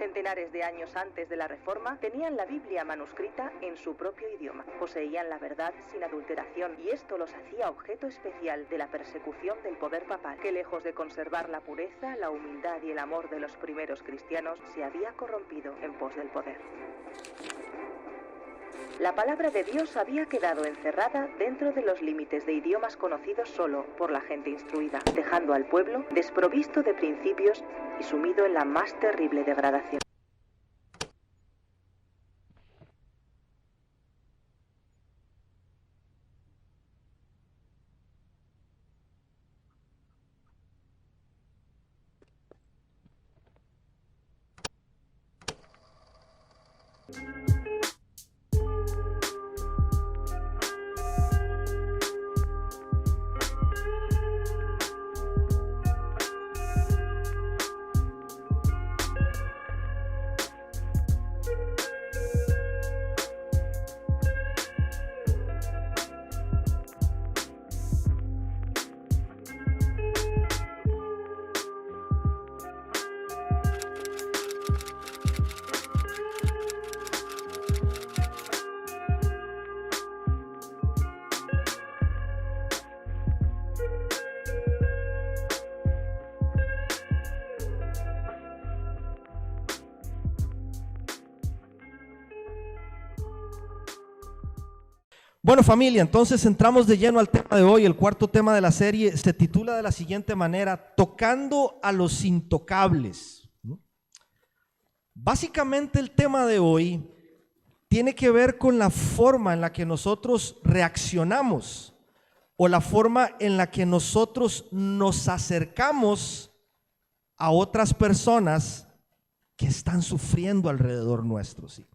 Centenares de años antes de la Reforma, tenían la Biblia manuscrita en su propio idioma. Poseían la verdad sin adulteración y esto los hacía objeto especial de la persecución del poder papal, que lejos de conservar la pureza, la humildad y el amor de los primeros cristianos, se había corrompido en pos del poder. La palabra de Dios había quedado encerrada dentro de los límites de idiomas conocidos solo por la gente instruida, dejando al pueblo desprovisto de principios y sumido en la más terrible degradación. Bueno, familia, entonces entramos de lleno al tema de hoy. El cuarto tema de la serie se titula de la siguiente manera: Tocando a los intocables. Básicamente el tema de hoy tiene que ver con la forma en la que nosotros reaccionamos o la forma en la que nosotros nos acercamos a otras personas que están sufriendo alrededor nuestro, ¿sí?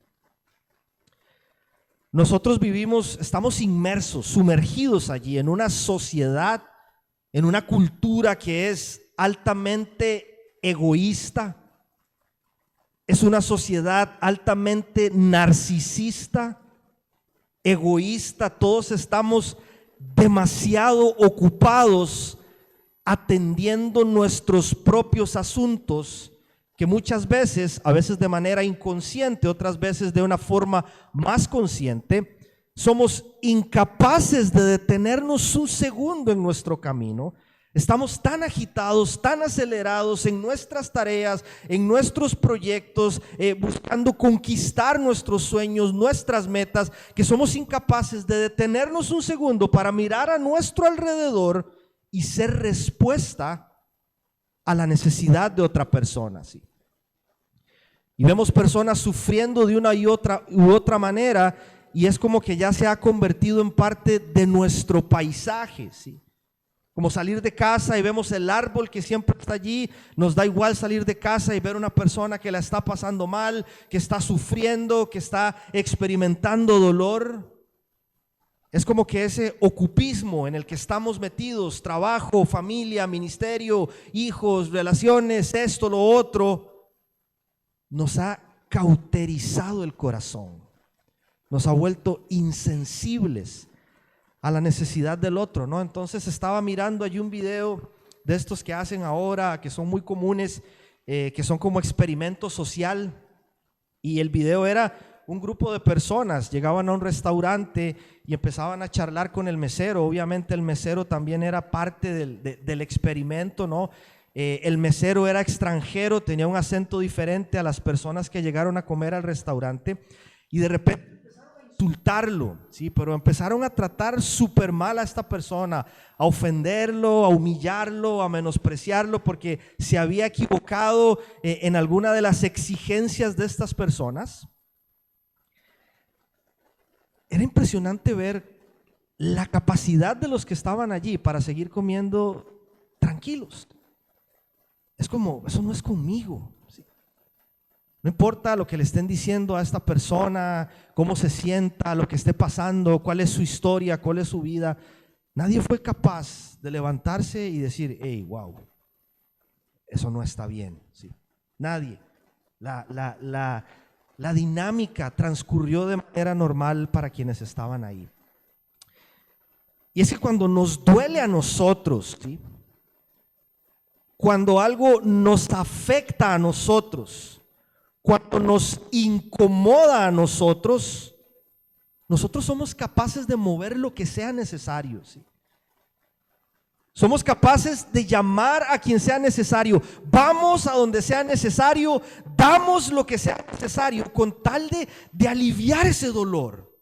Nosotros vivimos, estamos inmersos, sumergidos allí en una sociedad, en una cultura que es altamente egoísta, es una sociedad altamente narcisista, egoísta. Todos estamos demasiado ocupados atendiendo nuestros propios asuntos, que muchas veces, a veces de manera inconsciente, otras veces de una forma más consciente, somos incapaces de detenernos un segundo en nuestro camino. Estamos tan agitados, tan acelerados en nuestras tareas, en nuestros proyectos, buscando conquistar nuestros sueños, nuestras metas, que somos incapaces de detenernos un segundo para mirar a nuestro alrededor y ser respuesta a la necesidad de otra persona, ¿sí? Y vemos personas sufriendo de una u otra manera, y es como que ya se ha convertido en parte de nuestro paisaje, ¿sí? Como salir de casa y vemos el árbol que siempre está allí. Nos da igual salir de casa y ver una persona que la está pasando mal, que está sufriendo, que está experimentando dolor. Es como que ese ocupismo en el que estamos metidos, trabajo, familia, ministerio, hijos, relaciones, esto, lo otro, nos ha cauterizado el corazón, nos ha vuelto insensibles a la necesidad del otro, ¿no? Entonces estaba mirando allí un video de estos que hacen ahora, que son muy comunes, que son como experimento social, y el video era un grupo de personas, llegaban a un restaurante y empezaban a charlar con el mesero. Obviamente el mesero también era parte del experimento, ¿no? El mesero era extranjero, tenía un acento diferente a las personas que llegaron a comer al restaurante, y de repente empezaron a insultarlo, ¿sí? Pero empezaron a tratar súper mal a esta persona, a ofenderlo, a humillarlo, a menospreciarlo porque se había equivocado en alguna de las exigencias de estas personas. Era impresionante ver la capacidad de los que estaban allí para seguir comiendo tranquilos. Es como, eso no es conmigo, ¿sí? No importa lo que le estén diciendo a esta persona, cómo se sienta, lo que esté pasando, cuál es su historia, cuál es su vida. Nadie fue capaz de levantarse y decir: hey, wow, eso no está bien, ¿sí? Nadie. La dinámica transcurrió de manera normal para quienes estaban ahí. Y es que cuando nos duele a nosotros, ¿sí? Cuando algo nos afecta a nosotros, cuando nos incomoda a nosotros, nosotros somos capaces de mover lo que sea necesario, ¿sí? Somos capaces de llamar a quien sea necesario. Vamos a donde sea necesario. Damos lo que sea necesario con tal de aliviar ese dolor.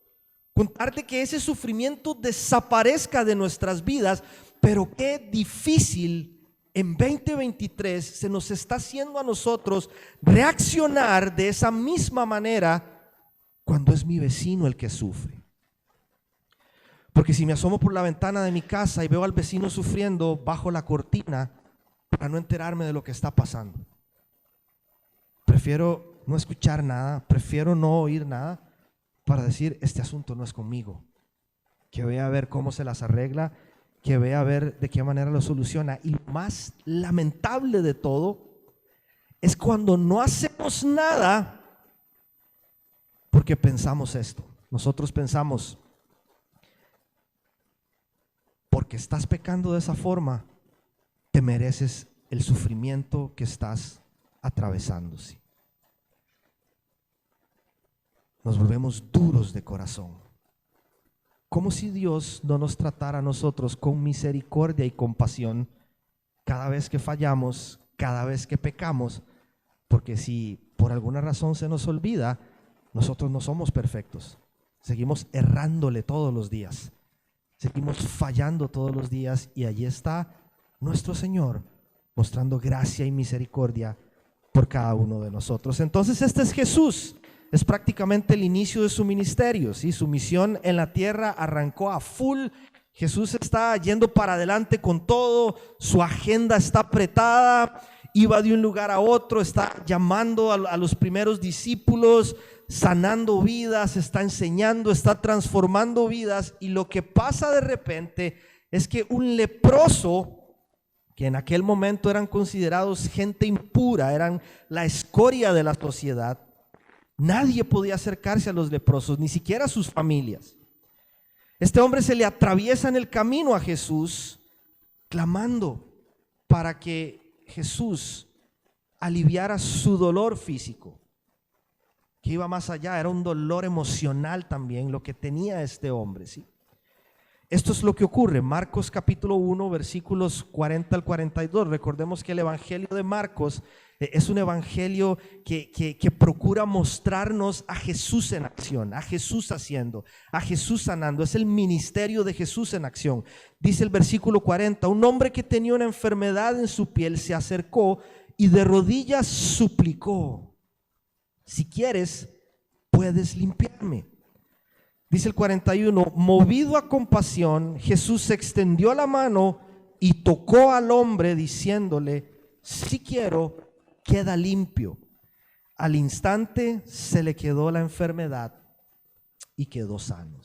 Con tal de que ese sufrimiento desaparezca de nuestras vidas. Pero qué difícil en 2023 se nos está haciendo a nosotros reaccionar de esa misma manera cuando es mi vecino el que sufre. Porque si me asomo por la ventana de mi casa y veo al vecino sufriendo, bajo la cortina para no enterarme de lo que está pasando. Prefiero no escuchar nada, prefiero no oír nada para decir, este asunto no es conmigo. Que vea a ver cómo se las arregla, que vea a ver de qué manera lo soluciona. Y lo más lamentable de todo es cuando no hacemos nada porque pensamos esto. Nosotros pensamos, porque estás pecando de esa forma, te mereces el sufrimiento que estás atravesando. ¿Sí? Nos volvemos duros de corazón. Como si Dios no nos tratara a nosotros con misericordia y compasión cada vez que fallamos, cada vez que pecamos, porque si por alguna razón se nos olvida, nosotros no somos perfectos. Seguimos errándole todos los días. Seguimos fallando todos los días y allí está nuestro Señor mostrando gracia y misericordia por cada uno de nosotros. Entonces este es Jesús, es prácticamente el inicio de su ministerio, ¿sí? Su misión en la tierra arrancó a full. Jesús está yendo para adelante con todo, su agenda está apretada, iba de un lugar a otro, está llamando a los primeros discípulos, sanando vidas, está enseñando, está transformando vidas. Y lo que pasa de repente es que un leproso, que en aquel momento eran considerados gente impura, eran la escoria de la sociedad, nadie podía acercarse a los leprosos, ni siquiera a sus familias. Este hombre se le atraviesa en el camino a Jesús, clamando para que Jesús aliviara su dolor físico, que iba más allá, era un dolor emocional también lo que tenía este hombre, ¿sí? Esto es lo que ocurre, Marcos capítulo 1, versículos 40 al 42. Recordemos que el evangelio de Marcos es un evangelio que procura mostrarnos a Jesús en acción, a Jesús haciendo, a Jesús sanando. Es el ministerio de Jesús en acción. Dice el versículo 40, un hombre que tenía una enfermedad en su piel se acercó y de rodillas suplicó, si quieres, puedes limpiarme. Dice el 41, movido a compasión, Jesús extendió la mano y tocó al hombre diciéndole, si quiero, queda limpio. Al instante se le quedó la enfermedad y quedó sano.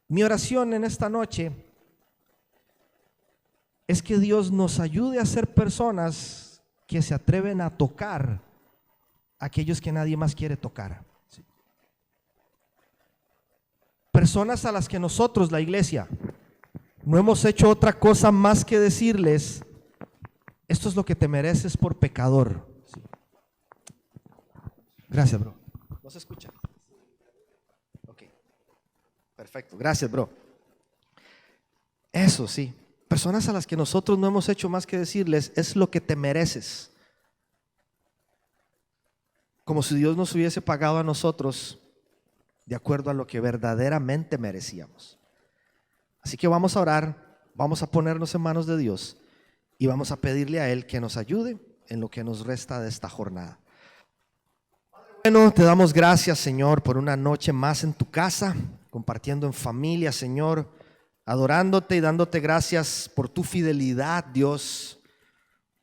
Mi oración en esta noche es que Dios nos ayude a ser personas que se atreven a tocar a aquellos que nadie más quiere tocar. Personas a las que nosotros, la iglesia, no hemos hecho otra cosa más que decirles, esto es lo que te mereces por pecador. Sí. Gracias, bro. ¿No se escucha? Ok, perfecto, gracias, bro. Eso sí, personas a las que nosotros no hemos hecho más que decirles, es lo que te mereces. Como si Dios nos hubiese pagado a nosotros de acuerdo a lo que verdaderamente merecíamos. Así que vamos a orar, vamos a ponernos en manos de Dios y vamos a pedirle a Él que nos ayude en lo que nos resta de esta jornada. Bueno, te damos gracias, Señor, por una noche más en tu casa, compartiendo en familia, Señor, adorándote y dándote gracias por tu fidelidad, Dios,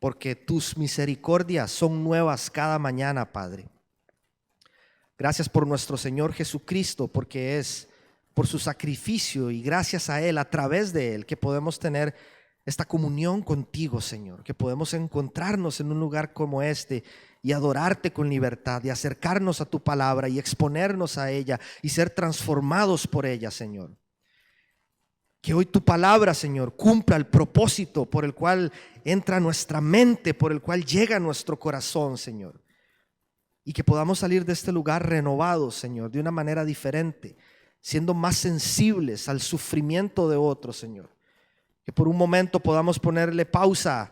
porque tus misericordias son nuevas cada mañana, Padre. Gracias por nuestro Señor Jesucristo, porque es por su sacrificio y gracias a Él, a través de Él, que podemos tener esta comunión contigo, Señor, que podemos encontrarnos en un lugar como este y adorarte con libertad y acercarnos a tu palabra y exponernos a ella y ser transformados por ella, Señor. Que hoy tu palabra, Señor, cumpla el propósito por el cual entra a nuestra mente, por el cual llega a nuestro corazón, Señor. y que podamos salir de este lugar renovados, Señor, de una manera diferente, siendo más sensibles al sufrimiento de otros, Señor. Que por un momento podamos ponerle pausa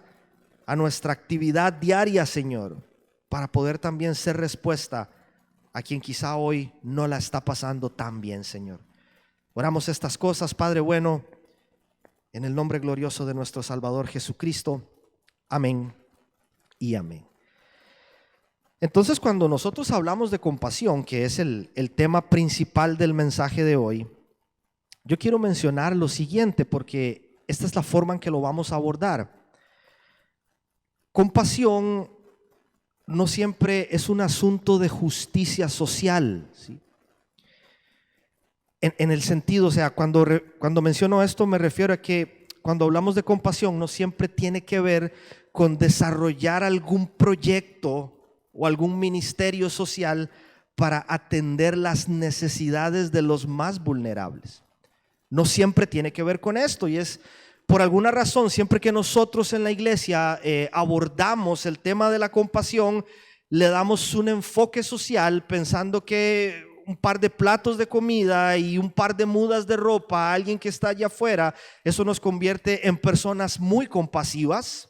a nuestra actividad diaria, Señor, para poder también ser respuesta a quien quizá hoy no la está pasando tan bien, Señor. Oramos estas cosas, Padre bueno, en el nombre glorioso de nuestro Salvador Jesucristo. Amén y amén. Entonces, cuando nosotros hablamos de compasión, que es el tema principal del mensaje de hoy, yo quiero mencionar lo siguiente, porque esta es la forma en que lo vamos a abordar. Compasión no siempre es un asunto de justicia social, ¿sí? En el sentido, o sea, cuando menciono esto me refiero a que cuando hablamos de compasión no siempre tiene que ver con desarrollar algún proyecto o algún ministerio social para atender las necesidades de los más vulnerables. No siempre tiene que ver con esto, y es por alguna razón, siempre que nosotros en la iglesia abordamos el tema de la compasión, le damos un enfoque social pensando que un par de platos de comida y un par de mudas de ropa a alguien que está allá afuera, eso nos convierte en personas muy compasivas.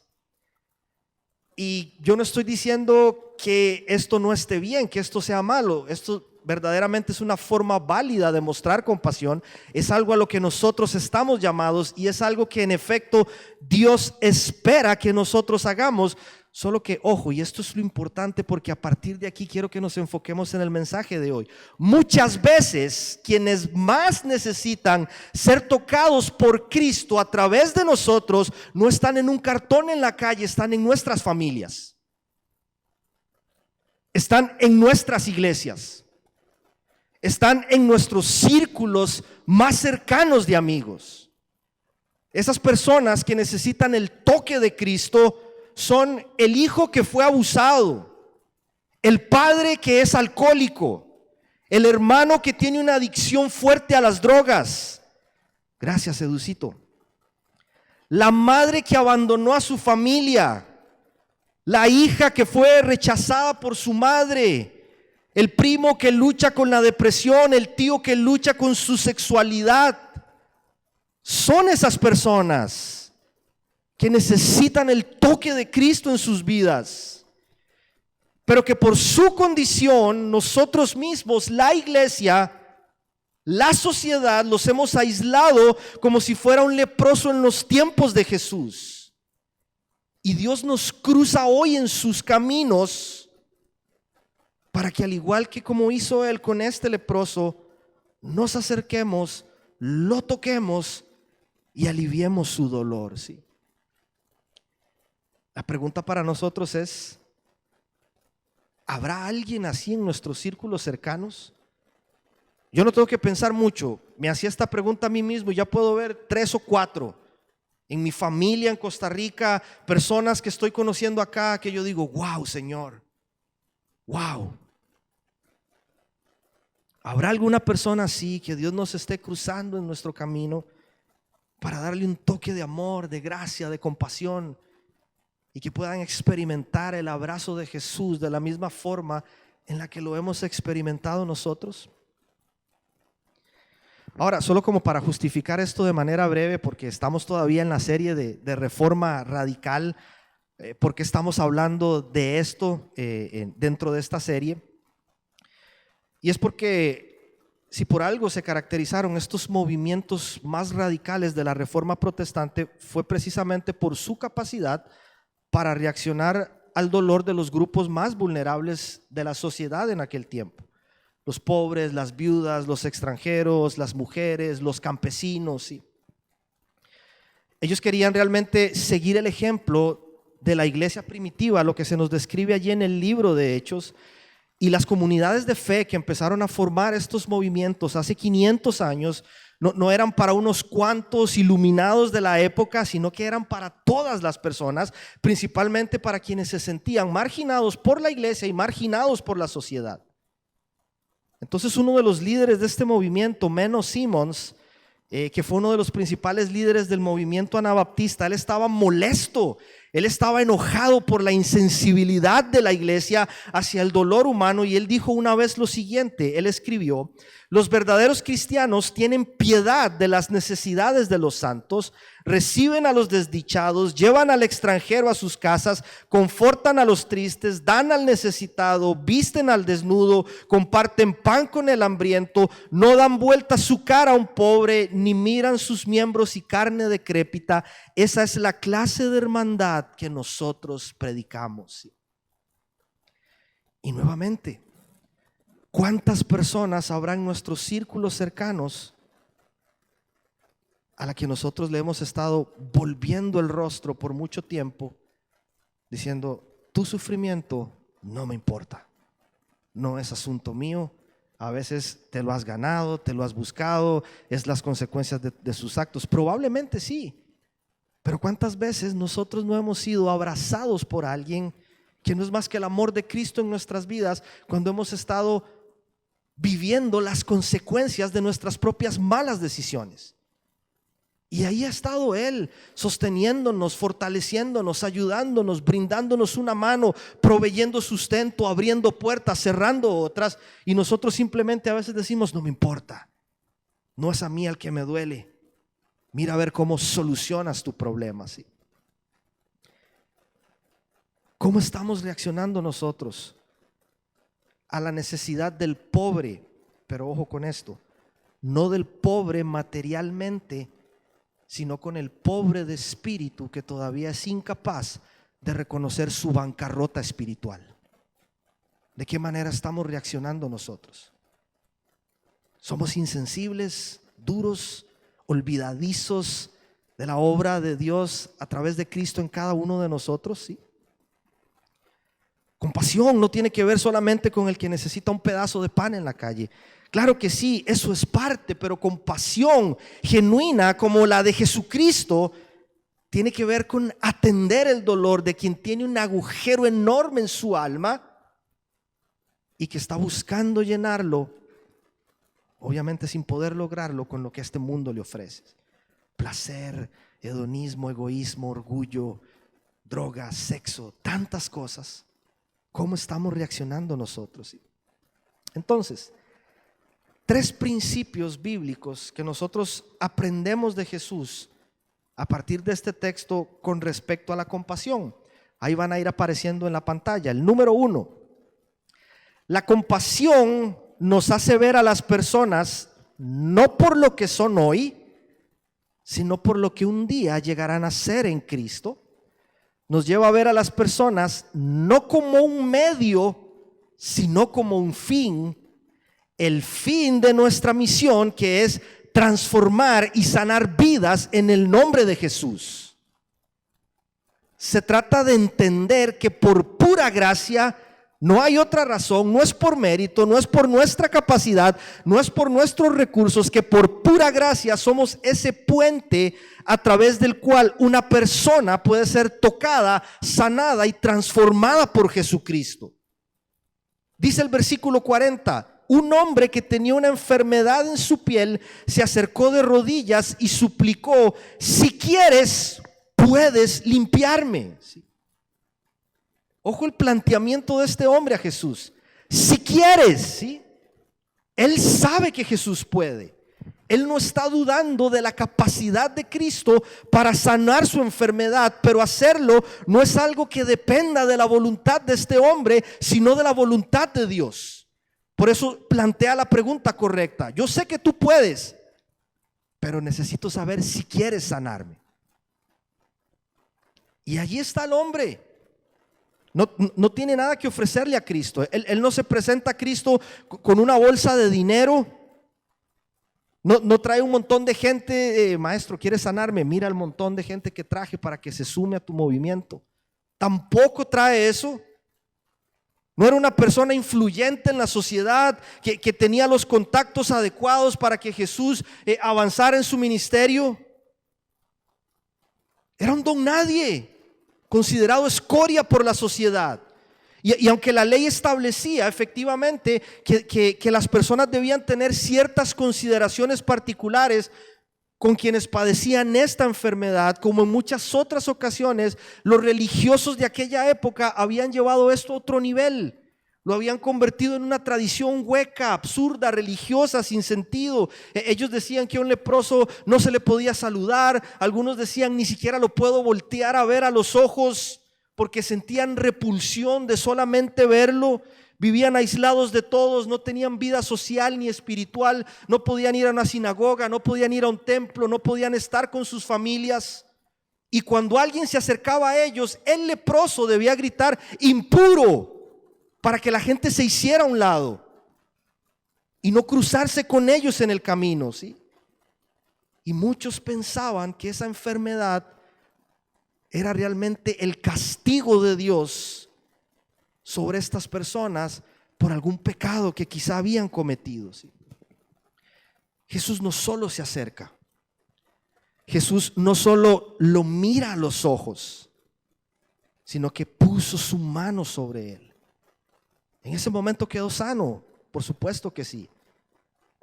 Y yo no estoy diciendo que esto no esté bien, que esto sea malo. Esto verdaderamente es una forma válida de mostrar compasión. Es algo a lo que nosotros estamos llamados y es algo que en efecto Dios espera que nosotros hagamos. Solo que, ojo, y esto es lo importante, porque a partir de aquí quiero que nos enfoquemos en el mensaje de hoy. Muchas veces quienes más necesitan ser tocados por Cristo a través de nosotros no están en un cartón en la calle, están en nuestras familias, están en nuestras iglesias, están en nuestros círculos más cercanos de amigos. Esas personas que necesitan el toque de Cristo son el hijo que fue abusado, el padre que es alcohólico, el hermano que tiene una adicción fuerte a las drogas. Gracias, Educito. La madre que abandonó a su familia, la hija que fue rechazada por su madre, el primo que lucha con la depresión, el tío que lucha con su sexualidad. Son esas personas que necesitan el toque de Cristo en sus vidas, pero que por su condición nosotros mismos, la iglesia, la sociedad, los hemos aislado como si fuera un leproso en los tiempos de Jesús. Y Dios nos cruza hoy en sus caminos para que, al igual que como hizo Él con este leproso, nos acerquemos, lo toquemos y aliviemos su dolor, ¿sí? La pregunta para nosotros es: ¿habrá alguien así en nuestros círculos cercanos? Yo no tengo que pensar mucho. Me hacía esta pregunta a mí mismo y ya puedo ver 3 o 4 en mi familia en Costa Rica, personas que estoy conociendo acá, que yo digo: wow, Señor, wow. ¿Habrá alguna persona así que Dios nos esté cruzando en nuestro camino para darle un toque de amor, de gracia, de compasión, y que puedan experimentar el abrazo de Jesús de la misma forma en la que lo hemos experimentado nosotros? Ahora, solo como para justificar esto de manera breve, porque estamos todavía en la serie de Reforma Radical, porque estamos hablando de esto dentro de esta serie. Y es porque si por algo se caracterizaron estos movimientos más radicales de la Reforma Protestante, fue precisamente por su capacidad para reaccionar al dolor de los grupos más vulnerables de la sociedad en aquel tiempo: los pobres, las viudas, los extranjeros, las mujeres, los campesinos, ¿sí? Ellos querían realmente seguir el ejemplo de la iglesia primitiva, lo que se nos describe allí en el libro de Hechos, y las comunidades de fe que empezaron a formar estos movimientos hace 500 años no eran para unos cuantos iluminados de la época, sino que eran para todas las personas, principalmente para quienes se sentían marginados por la iglesia y marginados por la sociedad. Entonces, uno de los líderes de este movimiento, Menno Simons, que fue uno de los principales líderes del movimiento anabaptista, él estaba molesto Él estaba enojado por la insensibilidad de la iglesia hacia el dolor humano, y él dijo una vez lo siguiente. Él escribió: los verdaderos cristianos tienen piedad de las necesidades de los santos, reciben a los desdichados, llevan al extranjero a sus casas, confortan a los tristes, dan al necesitado, visten al desnudo, comparten pan con el hambriento, no dan vuelta su cara a un pobre, ni miran sus miembros y carne decrépita. Esa es la clase de hermandad que nosotros predicamos. Y nuevamente, ¿cuántas personas habrá en nuestros círculos cercanos a la que nosotros le hemos estado volviendo el rostro por mucho tiempo, diciendo: tu sufrimiento no me importa, no es asunto mío? A veces te lo has ganado, te lo has buscado, es las consecuencias de sus actos. Probablemente sí, pero ¿cuántas veces nosotros no hemos sido abrazados por alguien que no es más que el amor de Cristo en nuestras vidas, cuando hemos estado viviendo las consecuencias de nuestras propias malas decisiones? Y ahí ha estado Él, sosteniéndonos, fortaleciéndonos, ayudándonos, brindándonos una mano, proveyendo sustento, abriendo puertas, cerrando otras. Y nosotros simplemente a veces decimos: no me importa, no es a mí al que me duele. Mira a ver cómo solucionas tu problema. ¿Sí? ¿Cómo estamos reaccionando nosotros a la necesidad del pobre? Pero ojo con esto, no del pobre materialmente, sino con el pobre de espíritu, que todavía es incapaz de reconocer su bancarrota espiritual. ¿De qué manera estamos reaccionando nosotros? ¿Somos insensibles, duros, olvidadizos de la obra de Dios a través de Cristo en cada uno de nosotros? ¿Sí? Compasión no tiene que ver solamente con el que necesita un pedazo de pan en la calle. Claro que sí, eso es parte, pero compasión genuina como la de Jesucristo tiene que ver con atender el dolor de quien tiene un agujero enorme en su alma y que está buscando llenarlo, obviamente sin poder lograrlo con lo que este mundo le ofrece: placer, hedonismo, egoísmo, orgullo, droga, sexo, tantas cosas. ¿Cómo estamos reaccionando nosotros? Entonces, 3 principios bíblicos que nosotros aprendemos de Jesús a partir de este texto con respecto a la compasión. Ahí van a ir apareciendo en la pantalla. El número 1, la compasión nos hace ver a las personas no por lo que son hoy, sino por lo que un día llegarán a ser en Cristo. Nos lleva a ver a las personas no como un medio, sino como un fin. El fin de nuestra misión, que es transformar y sanar vidas en el nombre de Jesús. Se trata de entender que por pura gracia, no hay otra razón, no es por mérito, no es por nuestra capacidad, no es por nuestros recursos, que por pura gracia somos ese puente a través del cual una persona puede ser tocada, sanada y transformada por Jesucristo. Dice el versículo 40: un hombre que tenía una enfermedad en su piel se acercó de rodillas y suplicó: si quieres, puedes limpiarme. ¿Sí? Ojo el planteamiento de este hombre a Jesús. Si quieres, ¿sí? Él sabe que Jesús puede. Él no está dudando de la capacidad de Cristo para sanar su enfermedad, pero hacerlo no es algo que dependa de la voluntad de este hombre, sino de la voluntad de Dios. Por eso plantea la pregunta correcta: yo sé que tú puedes, pero necesito saber si quieres sanarme. Y allí está el hombre. No tiene nada que ofrecerle a Cristo. Él no se presenta a Cristo con una bolsa de dinero. No trae un montón de gente: maestro, ¿quieres sanarme? Mira el montón de gente que traje para que se sume a tu movimiento. Tampoco trae eso. No era una persona influyente en la sociedad que tenía los contactos adecuados para que Jesús avanzara en su ministerio. Era un don nadie, considerado escoria por la sociedad. Y aunque la ley establecía efectivamente que las personas debían tener ciertas consideraciones particulares con quienes padecían esta enfermedad. Como en muchas otras ocasiones, los religiosos de aquella época habían llevado esto a otro nivel. Lo habían convertido en una tradición hueca, absurda, religiosa, sin sentido. Ellos decían que a un leproso no se le podía saludar. Algunos decían, ni siquiera lo puedo voltear a ver a los ojos, porque sentían repulsión de solamente verlo. Vivían aislados de todos, no tenían vida social ni espiritual, no podían ir a una sinagoga, no podían ir a un templo, no podían estar con sus familias. Y cuando alguien se acercaba a ellos, el leproso debía gritar impuro, para que la gente se hiciera a un lado y no cruzarse con ellos en el camino, ¿sí? Y muchos pensaban que esa enfermedad era realmente el castigo de Dios sobre estas personas por algún pecado que quizá habían cometido, ¿sí? Jesús no solo se acerca, Jesús no solo lo mira a los ojos, sino que puso su mano sobre él. En ese momento quedó sano, por supuesto que sí,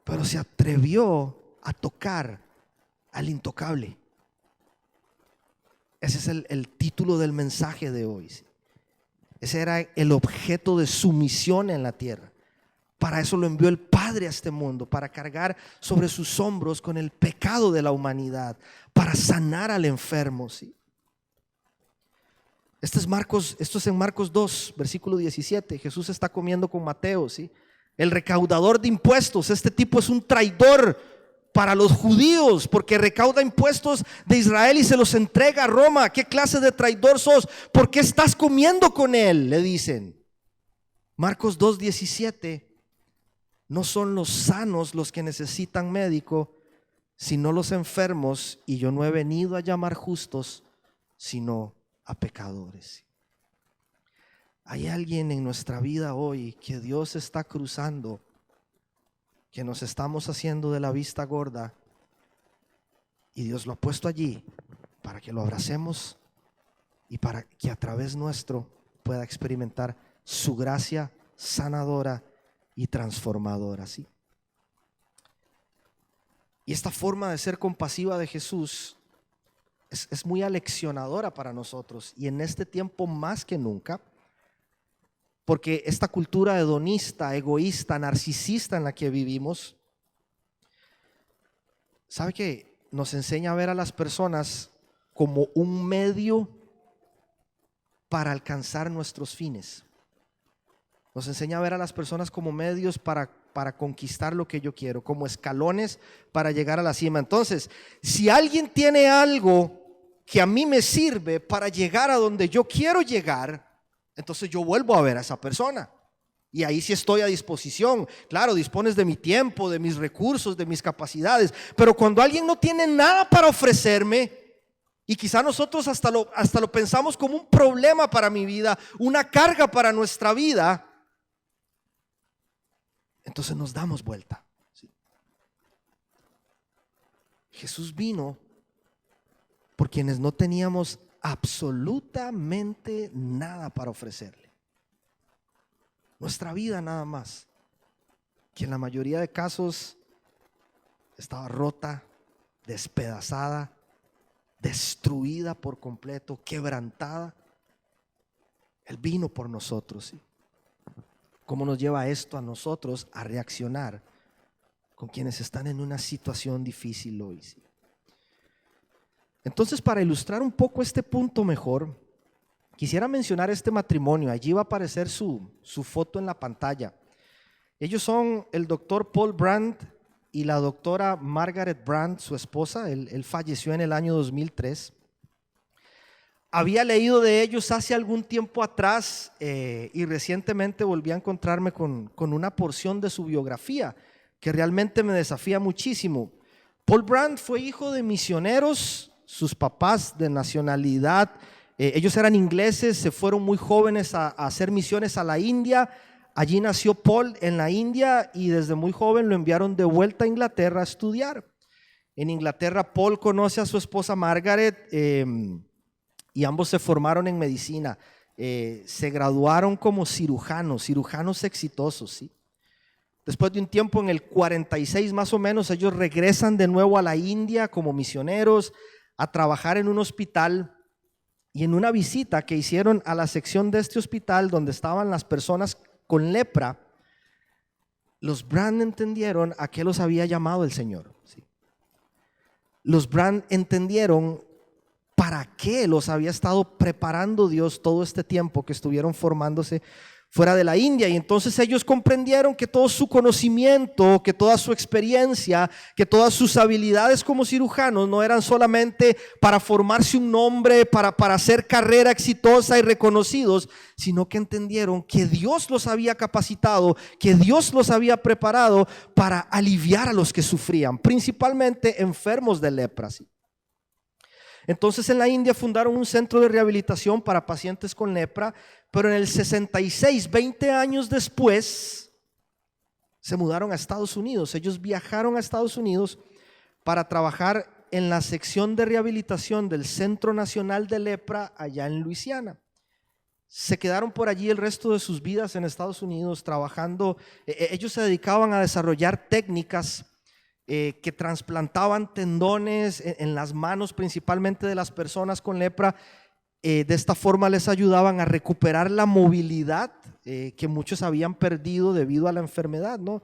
pero se atrevió a tocar al intocable. Ese es el título del mensaje de hoy, ¿sí? Ese era el objeto de su misión en la tierra. Para eso lo envió el Padre a este mundo, para cargar sobre sus hombros con el pecado de la humanidad, para sanar al enfermo, ¿sí? Esto es en Marcos 2, versículo 17. Jesús está comiendo con Mateo, ¿sí? El recaudador de impuestos. Este tipo es un traidor para los judíos, porque recauda impuestos de Israel y se los entrega a Roma. ¿Qué clase de traidor sos? ¿Por qué estás comiendo con él?, le dicen. Marcos 2, 17. No son los sanos los que necesitan médico, sino los enfermos, y yo no he venido a llamar justos, sino a pecadores. Hay alguien en nuestra vida hoy que Dios está cruzando, que nos estamos haciendo de la vista gorda, y Dios lo ha puesto allí para que lo abracemos y para que a través nuestro pueda experimentar su gracia sanadora y transformadora, ¿sí? Y esta forma de ser compasiva de Jesús es muy aleccionadora para nosotros, y en este tiempo más que nunca, porque esta cultura hedonista, egoísta, narcisista en la que vivimos, ¿sabe qué? Nos enseña a ver a las personas como un medio para alcanzar nuestros fines. Nos enseña a ver a las personas como medios para conquistar lo que yo quiero, como escalones para llegar a la cima. Entonces, si alguien tiene algo que a mí me sirve para llegar a donde yo quiero llegar, entonces yo vuelvo a ver a esa persona. Y ahí sí estoy a disposición. Claro, dispones de mi tiempo, de mis recursos, de mis capacidades. Pero cuando alguien no tiene nada para ofrecerme, y quizá nosotros hasta lo pensamos como un problema para mi vida, una carga para nuestra vida, entonces nos damos vuelta, ¿sí? Jesús vino por quienes no teníamos absolutamente nada para ofrecerle. Nuestra vida nada más, que en la mayoría de casos estaba rota, despedazada, destruida por completo, quebrantada. Él vino por nosotros, ¿sí? ¿Cómo nos lleva esto a nosotros a reaccionar con quienes están en una situación difícil hoy, ¿sí? Entonces, para ilustrar un poco este punto mejor, quisiera mencionar este matrimonio. Allí va a aparecer su foto en la pantalla. Ellos son el doctor Paul Brandt y la doctora Margaret Brandt, su esposa. Él falleció en el año 2003. Había leído de ellos hace algún tiempo atrás y recientemente volví a encontrarme con una porción de su biografía que realmente me desafía muchísimo. Paul Brandt fue hijo de misioneros. Sus papás de nacionalidad, ellos eran ingleses, se fueron muy jóvenes a hacer misiones a la India. Allí nació Paul en la India y desde muy joven lo enviaron de vuelta a Inglaterra a estudiar. En Inglaterra Paul conoce a su esposa Margaret y ambos se formaron en medicina. Se graduaron como cirujanos exitosos, ¿sí? Después de un tiempo, en el 46 más o menos, ellos regresan de nuevo a la India como misioneros a trabajar en un hospital. Y en una visita que hicieron a la sección de este hospital donde estaban las personas con lepra, los Brand entendieron a qué los había llamado el Señor. ¿Sí? Los Brand entendieron para qué los había estado preparando Dios todo este tiempo que estuvieron formándose fuera de la India. Y entonces ellos comprendieron que todo su conocimiento, que toda su experiencia, que todas sus habilidades como cirujanos no eran solamente para formarse un nombre, para hacer carrera exitosa y reconocidos, sino que entendieron que Dios los había capacitado, que Dios los había preparado para aliviar a los que sufrían, principalmente enfermos de lepra. Entonces en la India fundaron un centro de rehabilitación para pacientes con lepra, pero en el 66, 20 años después, se mudaron a Estados Unidos. Ellos viajaron a Estados Unidos para trabajar en la sección de rehabilitación del Centro Nacional de Lepra allá en Luisiana. Se quedaron por allí el resto de sus vidas en Estados Unidos trabajando. Ellos se dedicaban a desarrollar técnicas que trasplantaban tendones en las manos principalmente de las personas con lepra. De esta forma les ayudaban a recuperar la movilidad que muchos habían perdido debido a la enfermedad, ¿no?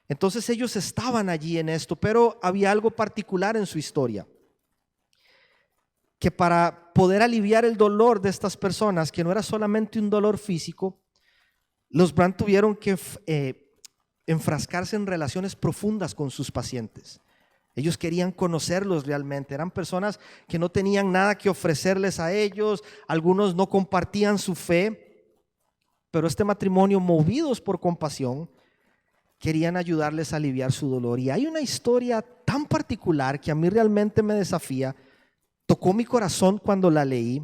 Entonces ellos estaban allí en esto, pero había algo particular en su historia, que para poder aliviar el dolor de estas personas, que no era solamente un dolor físico, los Brand tuvieron que enfrascarse en relaciones profundas con sus pacientes. Ellos querían conocerlos realmente. Eran personas que no tenían nada que ofrecerles a ellos. Algunos no compartían su fe, pero este matrimonio, movidos por compasión, querían ayudarles a aliviar su dolor. Y hay una historia tan particular que a mí realmente me desafía. Tocó mi corazón cuando la leí.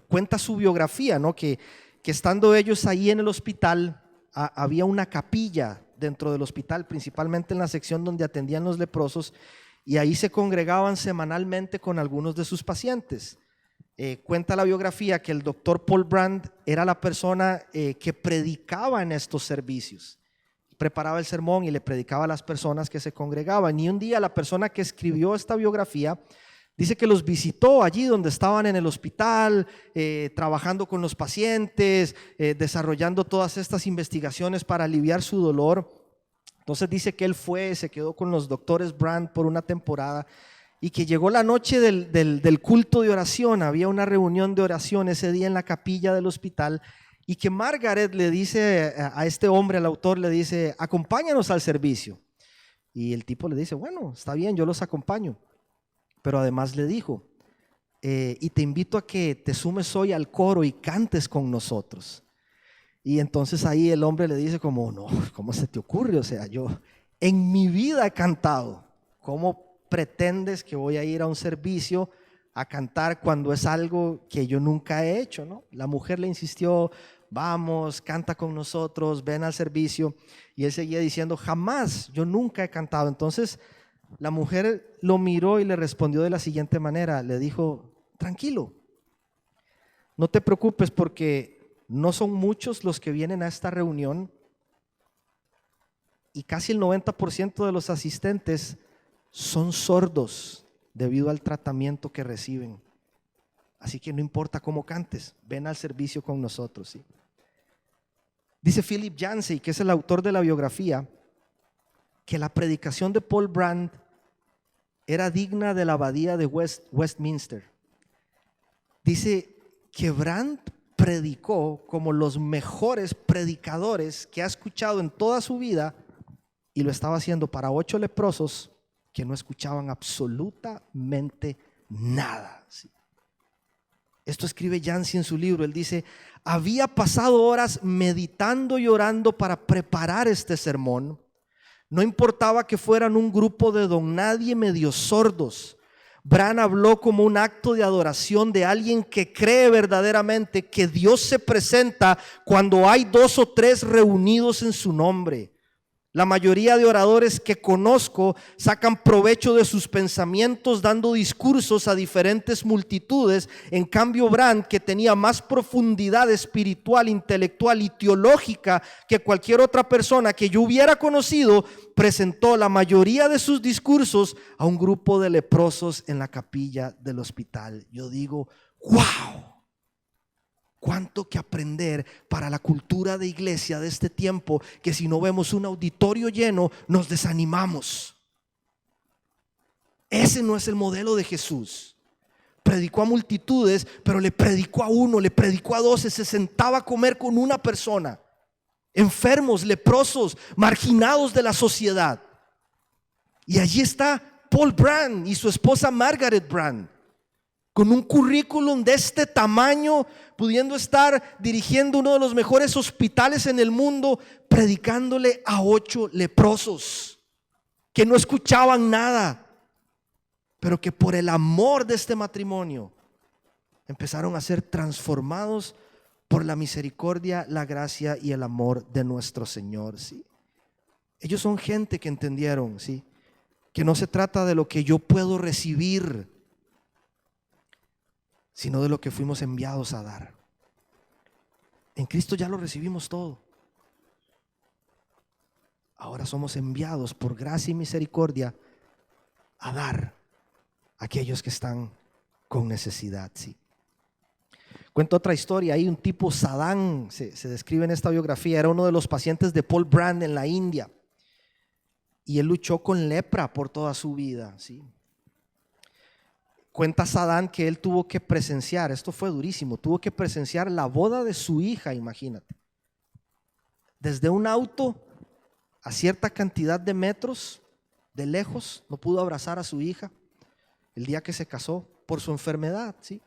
Cuenta su biografía, ¿no? Que estando ellos ahí en el hospital, había una capilla dentro del hospital, principalmente en la sección donde atendían los leprosos, y ahí se congregaban semanalmente con algunos de sus pacientes. Cuenta la biografía que el doctor Paul Brand era la persona que predicaba en estos servicios, preparaba el sermón y le predicaba a las personas que se congregaban. Y un día la persona que escribió esta biografía dice que los visitó allí donde estaban en el hospital, trabajando con los pacientes, desarrollando todas estas investigaciones para aliviar su dolor. Entonces dice que él se quedó con los doctores Brand por una temporada, y que llegó la noche del culto de oración. Había una reunión de oración ese día en la capilla del hospital, y que Margaret le dice a este hombre, al autor, le dice: acompáñanos al servicio. Y el tipo le dice: bueno, está bien, yo los acompaño. Pero además le dijo: y te invito a que te sumes hoy al coro y cantes con nosotros. Y entonces ahí el hombre le dice como: no, ¿cómo se te ocurre? O sea, yo en mi vida he cantado. ¿Cómo pretendes que voy a ir a un servicio a cantar cuando es algo que yo nunca he hecho, ¿no? La mujer le insistió: vamos, canta con nosotros, ven al servicio. Y él seguía diciendo: jamás, yo nunca he cantado. Entonces la mujer lo miró y le respondió de la siguiente manera. Le dijo: tranquilo, no te preocupes, porque no son muchos los que vienen a esta reunión, y casi el 90% de los asistentes son sordos debido al tratamiento que reciben. Así que no importa cómo cantes, ven al servicio con nosotros, ¿sí? Dice Philip Yancey, que es el autor de la biografía, que la predicación de Paul Brand era digna de la abadía de Westminster. Dice que Brand predicó como los mejores predicadores que ha escuchado en toda su vida, y lo estaba haciendo para 8 leprosos que no escuchaban absolutamente nada, ¿sí? Esto escribe Yancey en su libro. Él dice: había pasado horas meditando y orando para preparar este sermón. No importaba que fueran un grupo de don nadie medio sordos. Brand habló como un acto de adoración de alguien que cree verdaderamente que Dios se presenta cuando hay 2 o 3 reunidos en su nombre. La mayoría de oradores que conozco sacan provecho de sus pensamientos dando discursos a diferentes multitudes. En cambio, Brandt, que tenía más profundidad espiritual, intelectual y teológica que cualquier otra persona que yo hubiera conocido, presentó la mayoría de sus discursos a un grupo de leprosos en la capilla del hospital. Yo digo, ¡wow! Cuánto que aprender para la cultura de iglesia de este tiempo, que si no vemos un auditorio lleno, nos desanimamos. Ese no es el modelo de Jesús. Predicó a multitudes, pero le predicó a uno, le predicó a 12, se sentaba a comer con una persona. Enfermos, leprosos, marginados de la sociedad. Y allí está Paul Brandt y su esposa Margaret Brandt, con un currículum de este tamaño, pudiendo estar dirigiendo uno de los mejores hospitales en el mundo, predicándole a 8 leprosos que no escuchaban nada, pero que por el amor de este matrimonio empezaron a ser transformados por la misericordia, la gracia y el amor de nuestro Señor. ¿Sí? Ellos son gente que entendieron, ¿sí?, que no se trata de lo que yo puedo recibir, sino de lo que fuimos enviados a dar. En Cristo ya lo recibimos todo. Ahora somos enviados por gracia y misericordia a dar a aquellos que están con necesidad. Sí. Cuento otra historia. Hay un tipo, Sadán, se describe en esta biografía, era uno de los pacientes de Paul Brandt en la India, y él luchó con lepra por toda su vida. Sí. Cuenta Sadán que él tuvo que presenciar, esto fue durísimo, tuvo que presenciar la boda de su hija, imagínate. Desde un auto a cierta cantidad de metros de lejos, no pudo abrazar a su hija el día que se casó por su enfermedad, ¿sí?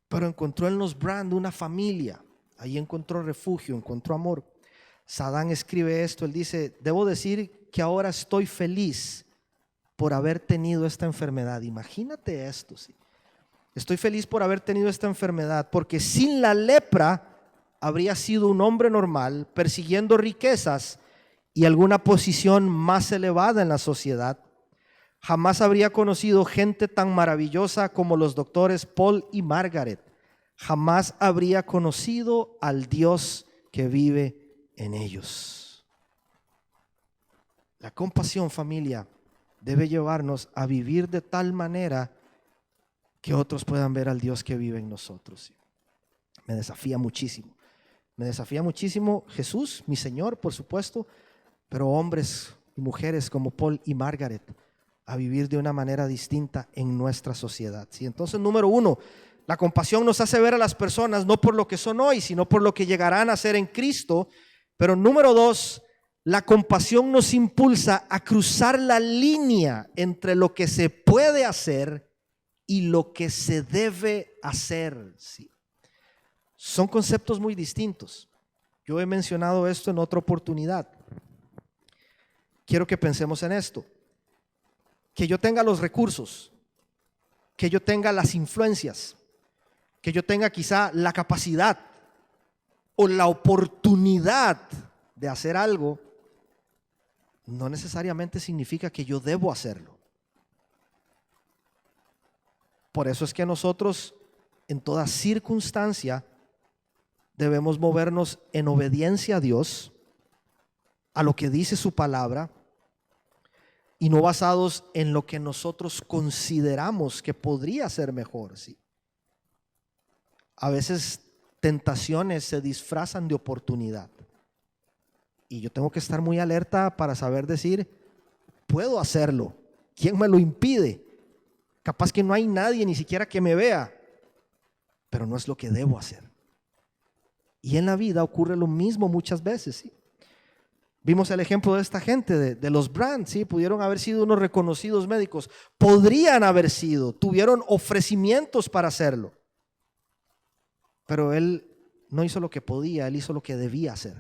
Pero encontró en los Brandt una familia, ahí encontró refugio, encontró amor. Sadán escribe esto, él dice, debo decir que ahora estoy feliz por haber tenido esta enfermedad. Imagínate esto, ¿sí? Estoy feliz por haber tenido esta enfermedad, porque sin la lepra habría sido un hombre normal, persiguiendo riquezas y alguna posición más elevada en la sociedad. Jamás habría conocido gente tan maravillosa como los doctores Paul y Margaret. Jamás habría conocido al Dios que vive en ellos. La compasión, familia, debe llevarnos a vivir de tal manera que otros puedan ver al Dios que vive en nosotros. Me desafía muchísimo. Me desafía muchísimo Jesús, mi Señor, por supuesto, pero hombres y mujeres como Paul y Margaret a vivir de una manera distinta en nuestra sociedad. ¿Sí? Entonces, número 1, la compasión nos hace ver a las personas no por lo que son hoy, sino por lo que llegarán a ser en Cristo. Pero número 2, la compasión nos impulsa a cruzar la línea entre lo que se puede hacer y lo que se debe hacer. Sí. Son conceptos muy distintos. Yo he mencionado esto en otra oportunidad. Quiero que pensemos en esto. Que yo tenga los recursos, que yo tenga las influencias, que yo tenga quizá la capacidad o la oportunidad de hacer algo, no necesariamente significa que yo debo hacerlo. Por eso es que nosotros en toda circunstancia debemos movernos en obediencia a Dios, a lo que dice su palabra, y no basados en lo que nosotros consideramos que podría ser mejor. ¿Sí? A veces tentaciones se disfrazan de oportunidad. Y yo tengo que estar muy alerta para saber decir, puedo hacerlo. ¿Quién me lo impide? Capaz que no hay nadie ni siquiera que me vea, pero no es lo que debo hacer. Y en la vida ocurre lo mismo muchas veces. ¿Sí? Vimos el ejemplo de esta gente, de los Brandt, ¿sí? Pudieron haber sido unos reconocidos médicos, podrían haber sido, tuvieron ofrecimientos para hacerlo, pero él no hizo lo que podía, él hizo lo que debía hacer.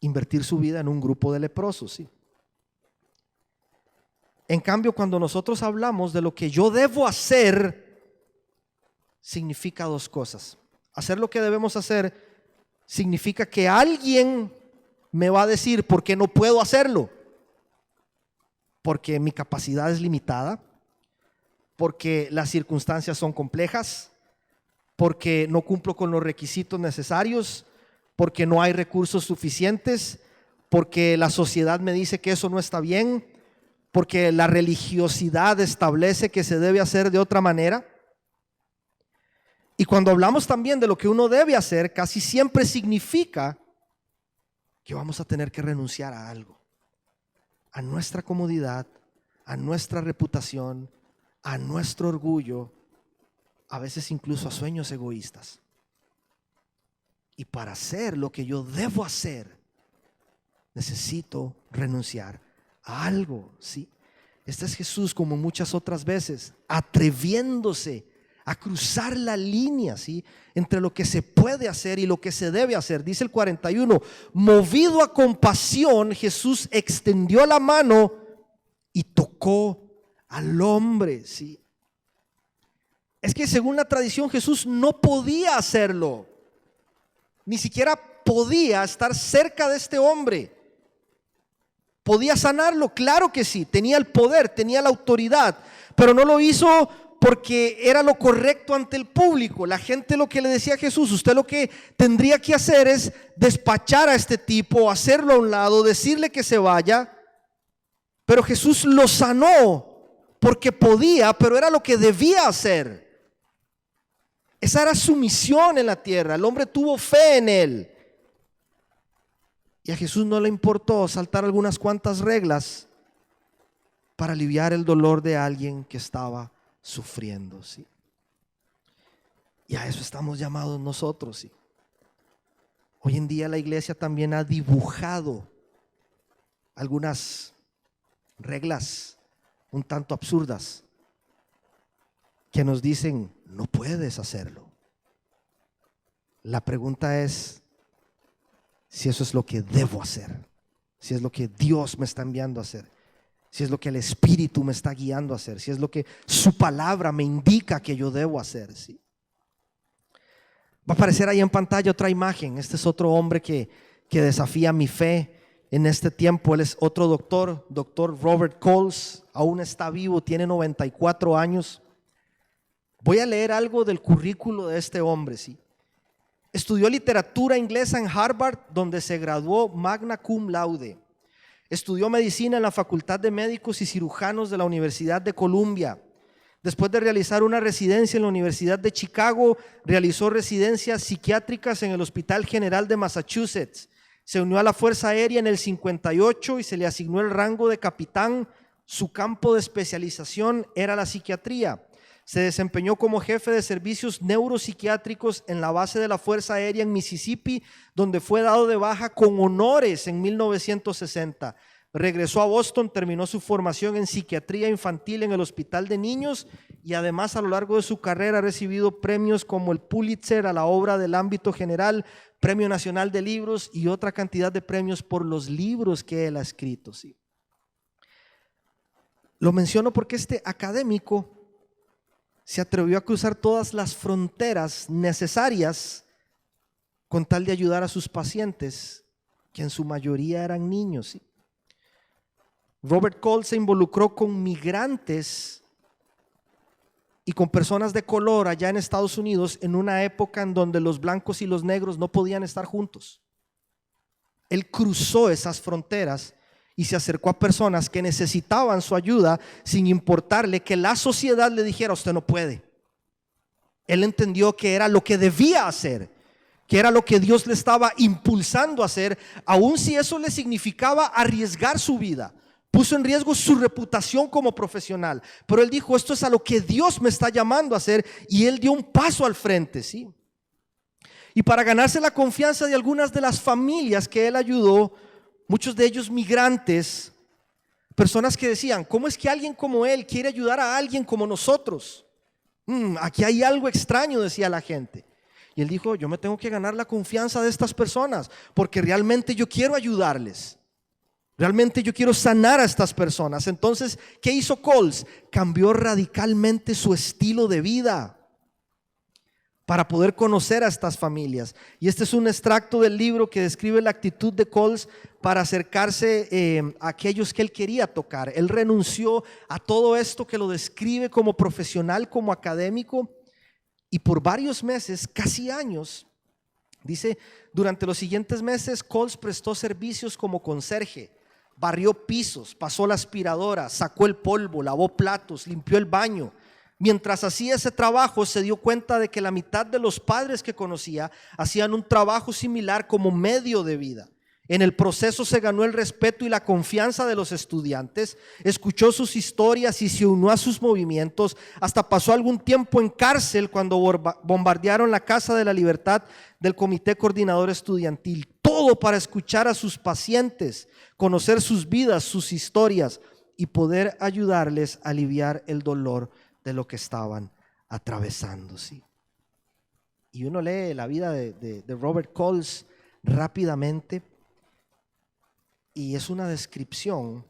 Invertir su vida en un grupo de leprosos, ¿sí? En cambio, cuando nosotros hablamos de lo que yo debo hacer, significa dos cosas. Hacer lo que debemos hacer significa que alguien me va a decir por qué no puedo hacerlo. Porque mi capacidad es limitada, porque las circunstancias son complejas, porque no cumplo con los requisitos necesarios, porque no hay recursos suficientes, porque la sociedad me dice que eso no está bien, porque la religiosidad establece que se debe hacer de otra manera. Y cuando hablamos también de lo que uno debe hacer, casi siempre significa que vamos a tener que renunciar a algo, a nuestra comodidad, a nuestra reputación, a nuestro orgullo, a veces incluso a sueños egoístas. Y para hacer lo que yo debo hacer, necesito renunciar a algo, ¿sí? Este es Jesús, como muchas otras veces, atreviéndose a cruzar la línea, ¿sí?, entre lo que se puede hacer y lo que se debe hacer. Dice el 41, movido a compasión, Jesús extendió la mano y tocó al hombre, ¿sí? Es que según la tradición Jesús no podía hacerlo, ni siquiera podía estar cerca de este hombre. ¿Podía sanarlo? Claro que sí, tenía el poder, tenía la autoridad, pero no lo hizo porque era lo correcto ante el público. La gente lo que le decía a Jesús, usted lo que tendría que hacer es despachar a este tipo, hacerlo a un lado, decirle que se vaya. Pero Jesús lo sanó porque podía, pero era lo que debía hacer. Esa era su misión en la tierra. El hombre tuvo fe en él. Y a Jesús no le importó saltar algunas cuantas reglas para aliviar el dolor de alguien que estaba sufriendo, ¿sí? Y a eso estamos llamados nosotros, ¿sí? Hoy en día la iglesia también ha dibujado algunas reglas un tanto absurdas que nos dicen, no puedes hacerlo. La pregunta es si eso es lo que debo hacer, si es lo que Dios me está enviando a hacer, si es lo que el Espíritu me está guiando a hacer, si es lo que su palabra me indica que yo debo hacer, ¿sí? Va a aparecer ahí en pantalla otra imagen. Este es otro hombre que desafía mi fe en este tiempo. Él es otro doctor Robert Coles. Aún está vivo, tiene 94 años. Voy a leer algo del currículo de este hombre, ¿sí? Estudió literatura inglesa en Harvard, donde se graduó magna cum laude. Estudió medicina en la Facultad de Médicos y Cirujanos de la Universidad de Columbia. Después de realizar una residencia en la Universidad de Chicago, realizó residencias psiquiátricas en el Hospital General de Massachusetts. Se unió a la Fuerza Aérea en el 58 y se le asignó el rango de capitán. Su campo de especialización era la psiquiatría. Se desempeñó como jefe de servicios neuropsiquiátricos en la base de la Fuerza Aérea en Mississippi, donde fue dado de baja con honores en 1960. Regresó a Boston, terminó su formación en psiquiatría infantil en el Hospital de Niños y además a lo largo de su carrera ha recibido premios como el Pulitzer a la obra del ámbito general, Premio Nacional de Libros y otra cantidad de premios por los libros que él ha escrito, ¿sí? Lo menciono porque este académico se atrevió a cruzar todas las fronteras necesarias con tal de ayudar a sus pacientes, que en su mayoría eran niños, ¿sí? Robert Coles se involucró con migrantes y con personas de color allá en Estados Unidos en una época en donde los blancos y los negros no podían estar juntos. Él cruzó esas fronteras y se acercó a personas que necesitaban su ayuda sin importarle que la sociedad le dijera, usted no puede. Él entendió que era lo que debía hacer, que era lo que Dios le estaba impulsando a hacer, aun si eso le significaba arriesgar su vida. Puso en riesgo su reputación como profesional, pero él dijo, esto es a lo que Dios me está llamando a hacer, y él dio un paso al frente, ¿sí? Y para ganarse la confianza de algunas de las familias que él ayudó, muchos de ellos migrantes, personas que decían, ¿cómo es que alguien como él quiere ayudar a alguien como nosotros? Aquí hay algo extraño, decía la gente. Y él dijo, yo me tengo que ganar la confianza de estas personas, porque realmente yo quiero ayudarles. Realmente yo quiero sanar a estas personas. Entonces, ¿qué hizo Coles? Cambió radicalmente su estilo de vida. para poder conocer a estas familias. Y este es un extracto del libro que describe la actitud de Coles para acercarse a aquellos que él quería tocar. Él renunció a todo esto que lo describe como profesional, como académico, y por varios meses, casi años, dice, durante los siguientes meses Coles prestó servicios como conserje, barrió pisos, pasó la aspiradora, sacó el polvo, lavó platos, limpió el baño. Mientras hacía ese trabajo, se dio cuenta de que la mitad de los padres que conocía hacían un trabajo similar como medio de vida. En el proceso se ganó el respeto y la confianza de los estudiantes, escuchó sus historias y se unió a sus movimientos. Hasta pasó algún tiempo en cárcel cuando bombardearon la Casa de la Libertad del Comité Coordinador Estudiantil. Todo para escuchar a sus pacientes, conocer sus vidas, sus historias y poder ayudarles a aliviar el dolor de lo que estaban atravesando. ¿Sí? Y uno lee la vida de Robert Coles rápidamente y es una descripción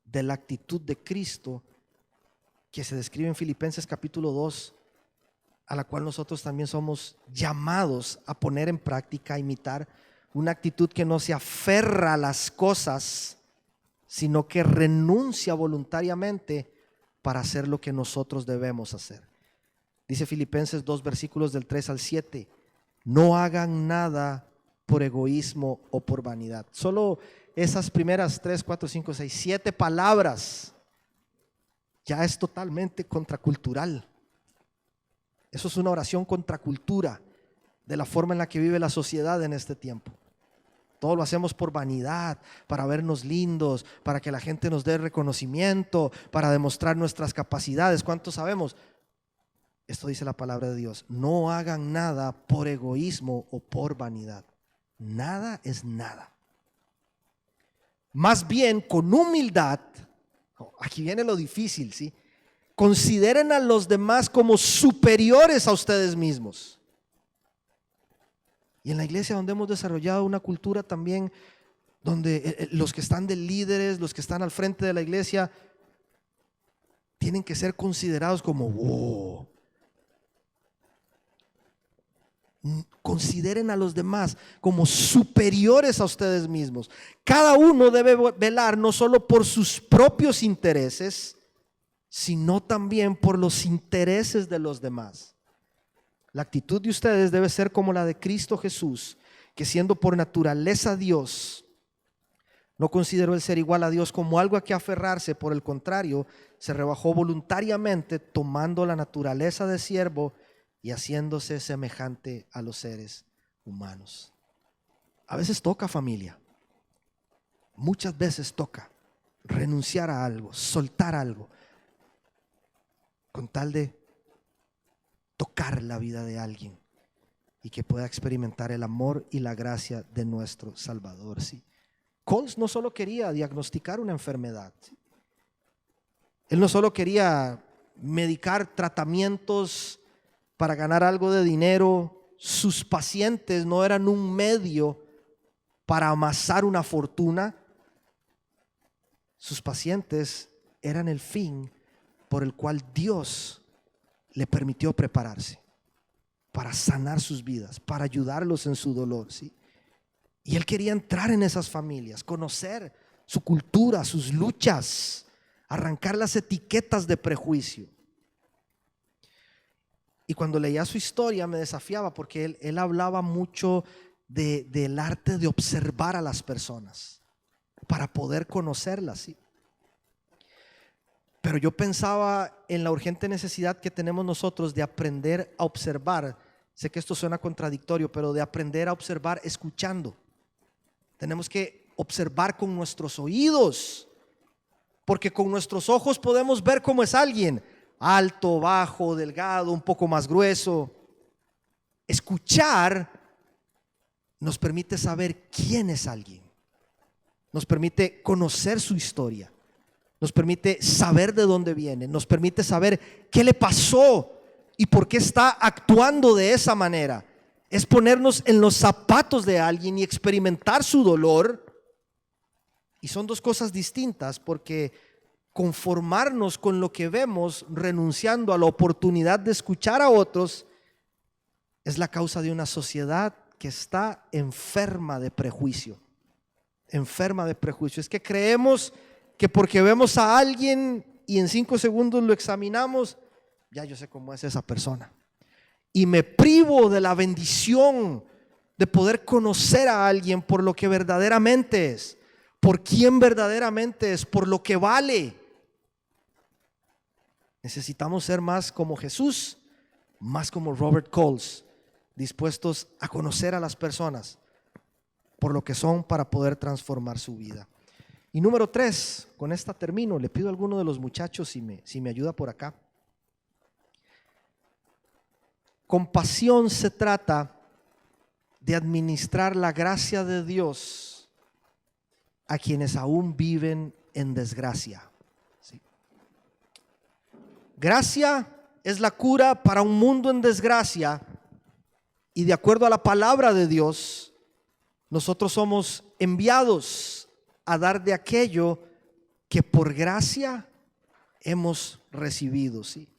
de la actitud de Cristo que se describe en Filipenses capítulo 2, a la cual nosotros también somos llamados a poner en práctica, a imitar una actitud que no se aferra a las cosas, sino que renuncia voluntariamente para hacer lo que nosotros debemos hacer. Dice Filipenses 2 versículos del 3 al 7, no hagan nada por egoísmo o por vanidad. Solo esas primeras 3, 4, 5, 6, 7 palabras ya es totalmente contracultural. Eso es una oración contra cultura de la forma en la que vive la sociedad en este tiempo. Todo lo hacemos por vanidad, para vernos lindos, para que la gente nos dé reconocimiento, para demostrar nuestras capacidades. ¿Cuántos sabemos? Esto dice la palabra de Dios. No hagan nada por egoísmo o por vanidad. Nada es nada. Más bien con humildad, aquí viene lo difícil, ¿sí? Consideren a los demás como superiores a ustedes mismos. Y en la iglesia donde hemos desarrollado una cultura también donde los que están de líderes, los que están al frente de la iglesia, tienen que ser considerados como wow. Consideren a los demás como superiores a ustedes mismos. Cada uno debe velar no solo por sus propios intereses, sino también por los intereses de los demás. La actitud de ustedes debe ser como la de Cristo Jesús, que siendo por naturaleza Dios, no consideró el ser igual a Dios como algo a que aferrarse. Por el contrario, se rebajó voluntariamente, tomando la naturaleza de siervo y haciéndose semejante a los seres humanos. A veces toca, familia, muchas veces toca renunciar a algo, soltar algo, con tal de tocar la vida de alguien y que pueda experimentar el amor y la gracia de nuestro Salvador. ¿Sí? Coles no solo quería diagnosticar una enfermedad, ¿sí? Él no solo quería medicar tratamientos para ganar algo de dinero. Sus pacientes no eran un medio para amasar una fortuna. Sus pacientes eran el fin por el cual Dios le permitió prepararse para sanar sus vidas, para ayudarlos en su dolor, ¿sí? Y él quería entrar en esas familias, conocer su cultura, sus luchas, arrancar las etiquetas de prejuicio. Y cuando leía su historia me desafiaba porque él hablaba mucho del arte de observar a las personas para poder conocerlas, ¿sí? Pero yo pensaba en la urgente necesidad que tenemos nosotros de aprender a observar. Sé que esto suena contradictorio, pero de aprender a observar escuchando. Tenemos que observar con nuestros oídos, porque con nuestros ojos podemos ver cómo es alguien, alto, bajo, delgado, un poco más grueso. Escuchar nos permite saber quién es alguien, nos permite conocer su historia, nos permite saber de dónde viene, nos permite saber qué le pasó y por qué está actuando de esa manera. Es ponernos en los zapatos de alguien y experimentar su dolor. Y son dos cosas distintas, porque conformarnos con lo que vemos, renunciando a la oportunidad de escuchar a otros, es la causa de una sociedad que está enferma de prejuicio. Enferma de prejuicio. Es que creemos que porque vemos a alguien y en 5 segundos lo examinamos, ya yo sé cómo es esa persona. Y me privo de la bendición de poder conocer a alguien por lo que verdaderamente es, por quién verdaderamente es, por lo que vale. Necesitamos ser más como Jesús, más como Robert Coles, dispuestos a conocer a las personas por lo que son para poder transformar su vida. Y número 3, con esta termino, le pido a alguno de los muchachos si me ayuda por acá. Compasión se trata de administrar la gracia de Dios a quienes aún viven en desgracia. ¿Sí? Gracia es la cura para un mundo en desgracia, y de acuerdo a la palabra de Dios, nosotros somos enviados a dar de aquello que por gracia hemos recibido. ¿Sí?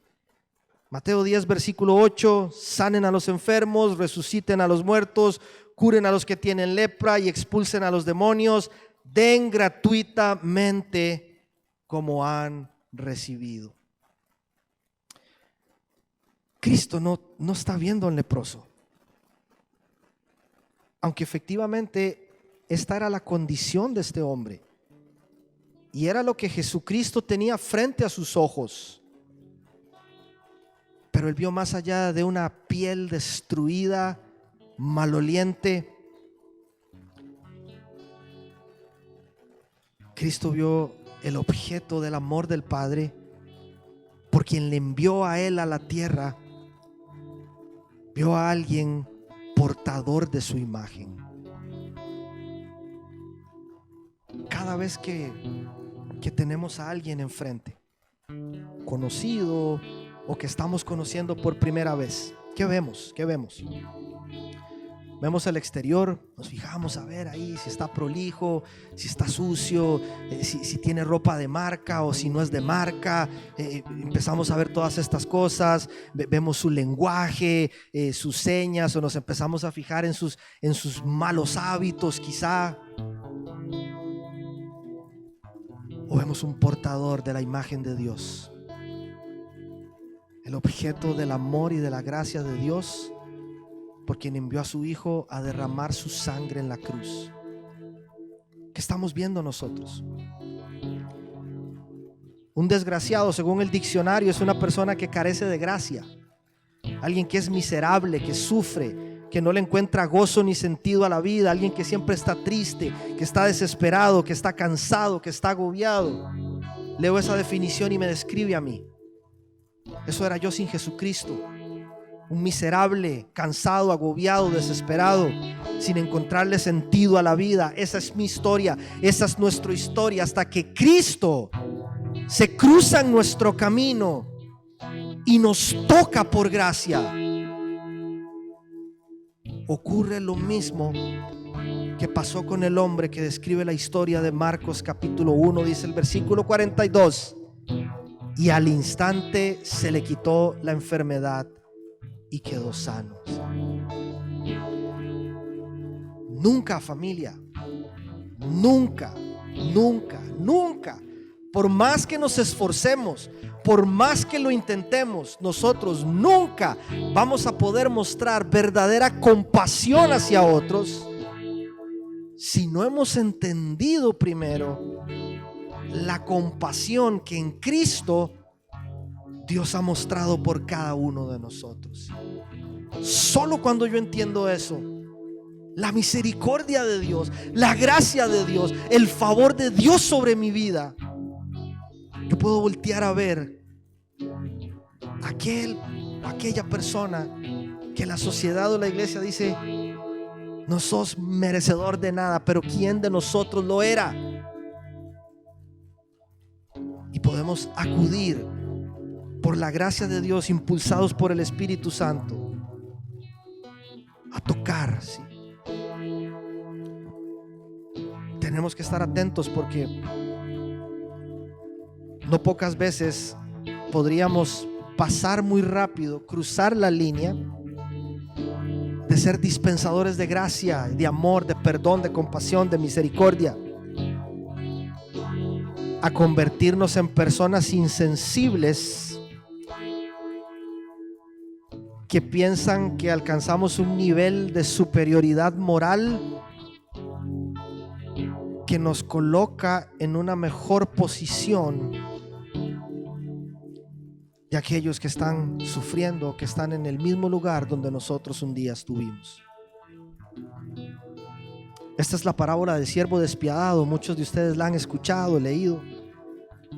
Mateo 10, versículo 8, sanen a los enfermos, resuciten a los muertos, curen a los que tienen lepra y expulsen a los demonios, den gratuitamente como han recibido. Cristo no está viendo al leproso, aunque efectivamente esta era la condición de este hombre y era lo que Jesucristo tenía frente a sus ojos. Pero él vio más allá de una piel destruida, maloliente. Cristo vio el objeto del amor del Padre, por quien le envió a él a la tierra. Vio a alguien portador de su imagen. Cada vez que tenemos a alguien enfrente, conocido o que estamos conociendo por primera vez, ¿qué vemos? ¿Qué vemos? Vemos el exterior, nos fijamos a ver ahí si está prolijo, si está sucio, si tiene ropa de marca o si no es de marca. Empezamos a ver todas estas cosas, vemos su lenguaje, sus señas, o nos empezamos a fijar en sus malos hábitos quizá. O vemos un portador de la imagen de Dios, el objeto del amor y de la gracia de Dios, por quien envió a su Hijo a derramar su sangre en la cruz. ¿Qué estamos viendo nosotros? Un desgraciado, según el diccionario, es una persona que carece de gracia, alguien que es miserable, que sufre, que no le encuentra gozo ni sentido a la vida, alguien que siempre está triste, que está desesperado, que está cansado, que está agobiado. Leo esa definición y me describe a mí. Eso era yo sin Jesucristo, un miserable, cansado, agobiado, desesperado, sin encontrarle sentido a la vida. Esa es mi historia, esa es nuestra historia, hasta que Cristo se cruza en nuestro camino y nos toca por gracia. Ocurre lo mismo que pasó con el hombre que describe la historia de Marcos capítulo 1, dice el versículo 42, y al instante se le quitó la enfermedad y quedó sano. Nunca, familia, nunca, por más que nos esforcemos, por más que lo intentemos, nosotros nunca vamos a poder mostrar verdadera compasión hacia otros si no hemos entendido primero la compasión que en Cristo Dios ha mostrado por cada uno de nosotros. Solo cuando yo entiendo eso, la misericordia de Dios, la gracia de Dios, el favor de Dios sobre mi vida, yo puedo voltear a ver aquella persona que la sociedad o la iglesia dice: no sos merecedor de nada, pero ¿quién de nosotros lo era? Y podemos acudir por la gracia de Dios, impulsados por el Espíritu Santo, a tocar. ¿Sí? Tenemos que estar atentos, porque no pocas veces podríamos pasar muy rápido, cruzar la línea de ser dispensadores de gracia, de amor, de perdón, de compasión, de misericordia, a convertirnos en personas insensibles que piensan que alcanzamos un nivel de superioridad moral que nos coloca en una mejor posición de aquellos que están sufriendo, que están en el mismo lugar donde nosotros un día estuvimos. Esta es la parábola del siervo despiadado. Muchos de ustedes la han escuchado, leído.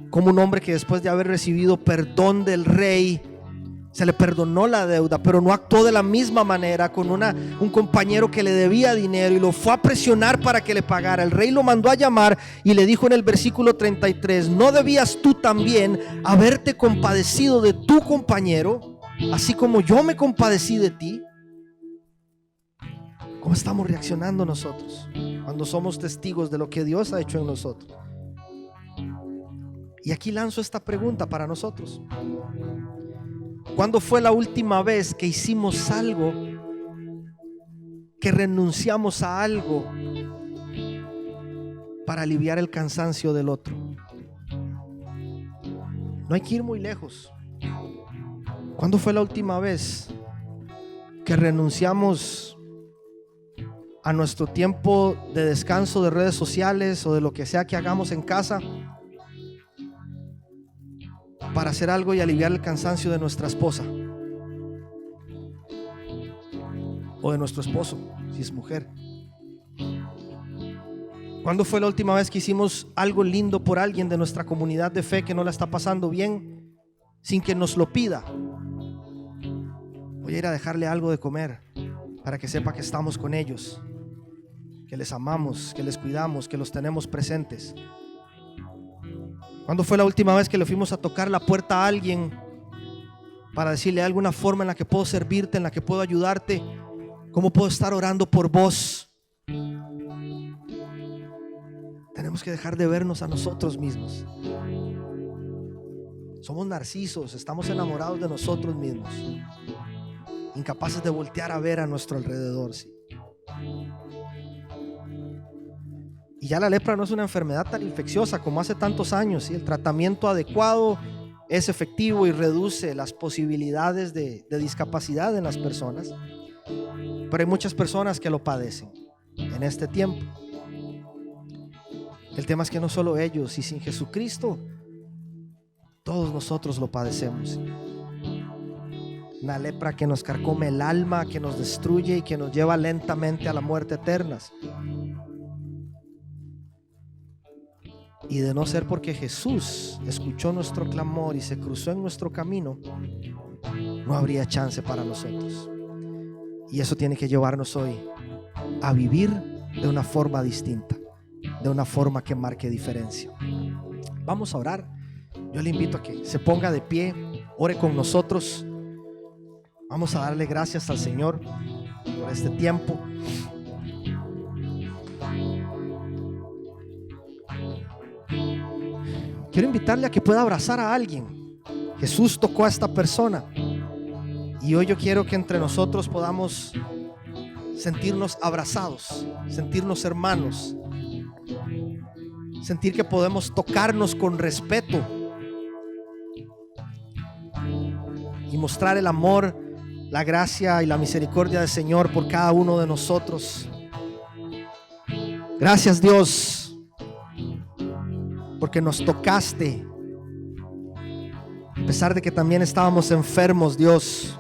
Como un hombre que después de haber recibido perdón del rey, se le perdonó la deuda, pero no actuó de la misma manera con un compañero que le debía dinero y lo fue a presionar para que le pagara. El rey lo mandó a llamar y le dijo en el versículo 33: ¿no debías tú también haberte compadecido de tu compañero, así como yo me compadecí de ti? ¿Cómo estamos reaccionando nosotros cuando somos testigos de lo que Dios ha hecho en nosotros? Y aquí lanzo esta pregunta para nosotros: ¿cuándo fue la última vez que hicimos algo, que renunciamos a algo para aliviar el cansancio del otro? No hay que ir muy lejos. ¿Cuándo fue la última vez que renunciamos a nuestro tiempo de descanso de redes sociales o de lo que sea que hagamos en casa para hacer algo y aliviar el cansancio de nuestra esposa o de nuestro esposo, si es mujer? ¿Cuándo fue la última vez que hicimos algo lindo por alguien de nuestra comunidad de fe que no la está pasando bien sin que nos lo pida? Voy a ir a dejarle algo de comer para que sepa que estamos con ellos, que les amamos, que les cuidamos, que los tenemos presentes. ¿Cuándo fue la última vez que le fuimos a tocar la puerta a alguien para decirle alguna forma en la que puedo servirte, en la que puedo ayudarte, cómo puedo estar orando por vos? Tenemos que dejar de vernos a nosotros mismos. Somos narcisos, estamos enamorados de nosotros mismos, incapaces de voltear a ver a nuestro alrededor, ¿sí? Y ya la lepra no es una enfermedad tan infecciosa como hace tantos años, ¿sí? El tratamiento adecuado es efectivo y reduce las posibilidades de discapacidad en las personas, pero hay muchas personas que lo padecen en este tiempo. El tema es que no solo ellos, y sin Jesucristo todos nosotros lo padecemos. Una lepra que nos carcome el alma, que nos destruye y que nos lleva lentamente a la muerte eterna. Y de no ser porque Jesús escuchó nuestro clamor y se cruzó en nuestro camino, no habría chance para nosotros. Y eso tiene que llevarnos hoy a vivir de una forma distinta, de una forma que marque diferencia. Vamos a orar. Yo le invito a que se ponga de pie, ore con nosotros. Vamos a darle gracias al Señor por este tiempo. Quiero invitarle a que pueda abrazar a alguien. Jesús tocó a esta persona y hoy yo quiero que entre nosotros podamos sentirnos abrazados, sentirnos hermanos, sentir que podemos tocarnos con respeto y mostrar el amor, la gracia y la misericordia del Señor por cada uno de nosotros. Gracias, Dios, porque nos tocaste a pesar de que también estábamos enfermos, Dios,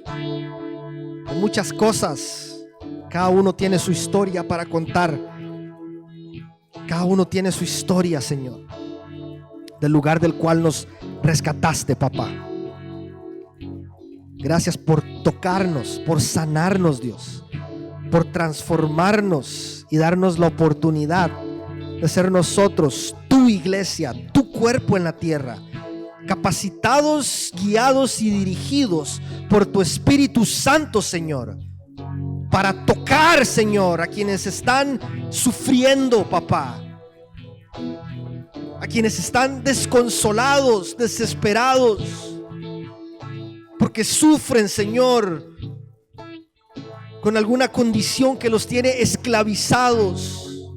de muchas cosas. Cada uno tiene su historia para contar. Cada uno tiene su historia, Señor, del lugar del cual nos rescataste, papá. Gracias por tocarnos, por sanarnos, Dios, por transformarnos y darnos la oportunidad de ser nosotros, tu iglesia, tu cuerpo en la tierra, capacitados, guiados y dirigidos por tu Espíritu Santo, Señor, para tocar, Señor, a quienes están sufriendo, papá, a quienes están desconsolados, desesperados, porque sufren, Señor, con alguna condición que los tiene esclavizados.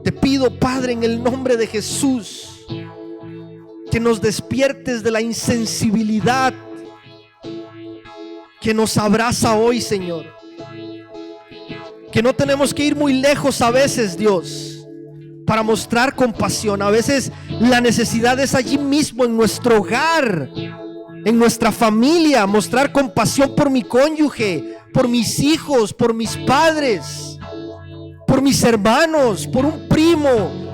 Te pido, Padre, en el nombre de Jesús, que nos despiertes de la insensibilidad que nos abraza hoy, Señor. Que no tenemos que ir muy lejos a veces, Dios, para mostrar compasión. A veces la necesidad es allí mismo, en nuestro hogar, en nuestra familia. Mostrar compasión por mi cónyuge, por mis hijos, por mis padres, por mis hermanos, por un primo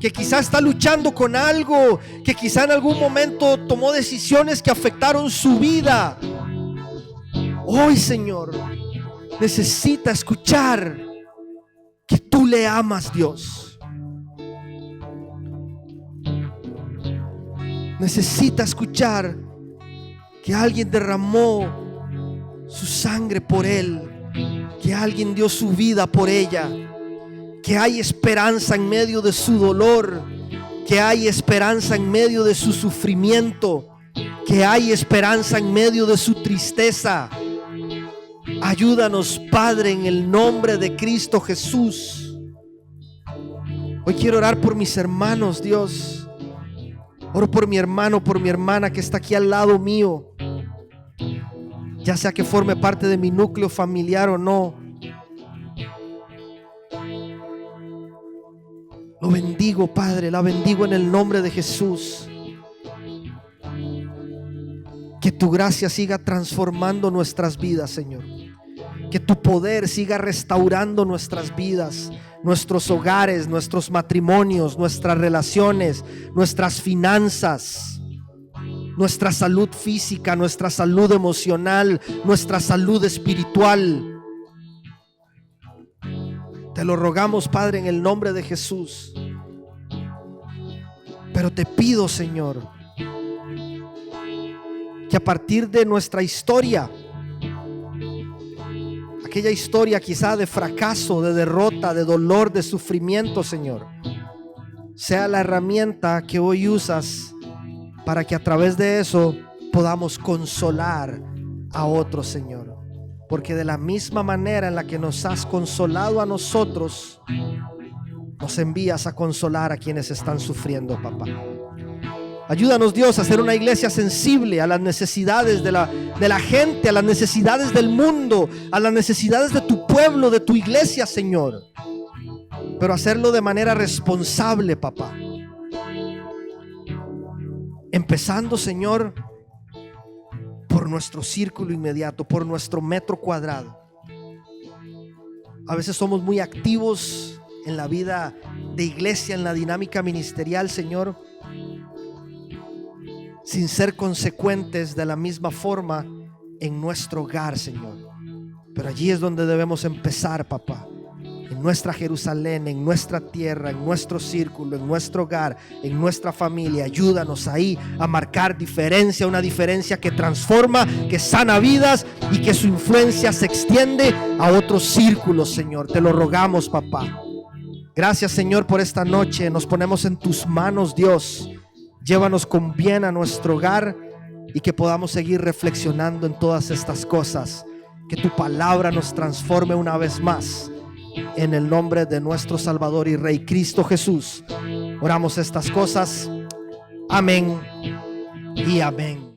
que quizá está luchando con algo, que quizá en algún momento tomó decisiones que afectaron su vida. Hoy, Señor, necesita escuchar que tú le amas, Dios. Necesita escuchar que alguien derramó su sangre por él, que alguien dio su vida por ella, que hay esperanza en medio de su dolor, que hay esperanza en medio de su sufrimiento, que hay esperanza en medio de su tristeza. Ayúdanos, Padre, en el nombre de Cristo Jesús. Hoy quiero orar por mis hermanos, Dios. Oro por mi hermano, por mi hermana que está aquí al lado mío, ya sea que forme parte de mi núcleo familiar o no. Lo bendigo, Padre, la bendigo en el nombre de Jesús. Que tu gracia siga transformando nuestras vidas, Señor. Que tu poder siga restaurando nuestras vidas, nuestros hogares, nuestros matrimonios, nuestras relaciones, nuestras finanzas, nuestra salud física, nuestra salud emocional, nuestra salud espiritual. Te lo rogamos, Padre, en el nombre de Jesús. Pero te pido, Señor, que a partir de nuestra historia, aquella historia quizá de fracaso, de derrota, de dolor, de sufrimiento, Señor, sea la herramienta que hoy usas para que a través de eso podamos consolar a otros, Señor. Porque de la misma manera en la que nos has consolado a nosotros, nos envías a consolar a quienes están sufriendo, papá. Ayúdanos, Dios, a ser una iglesia sensible a las necesidades de la gente, a las necesidades del mundo, a las necesidades de tu pueblo, de tu iglesia, Señor. Pero hacerlo de manera responsable, papá. Empezando, Señor, por nuestro círculo inmediato, por nuestro metro cuadrado. A veces somos muy activos en la vida de iglesia, en la dinámica ministerial, Señor, sin ser consecuentes de la misma forma en nuestro hogar, Señor. Pero allí es donde debemos empezar, papá. En nuestra Jerusalén, en nuestra tierra, en nuestro círculo, en nuestro hogar, en nuestra familia. Ayúdanos ahí a marcar diferencia, una diferencia que transforma, que sana vidas y que su influencia se extiende a otros círculos, Señor. Te lo rogamos, papá. Gracias, Señor, por esta noche. Nos ponemos en tus manos, Dios. Llévanos con bien a nuestro hogar y que podamos seguir reflexionando en todas estas cosas. Que tu palabra nos transforme una vez más. En el nombre de nuestro Salvador y Rey Cristo Jesús, oramos estas cosas. Amén y amén.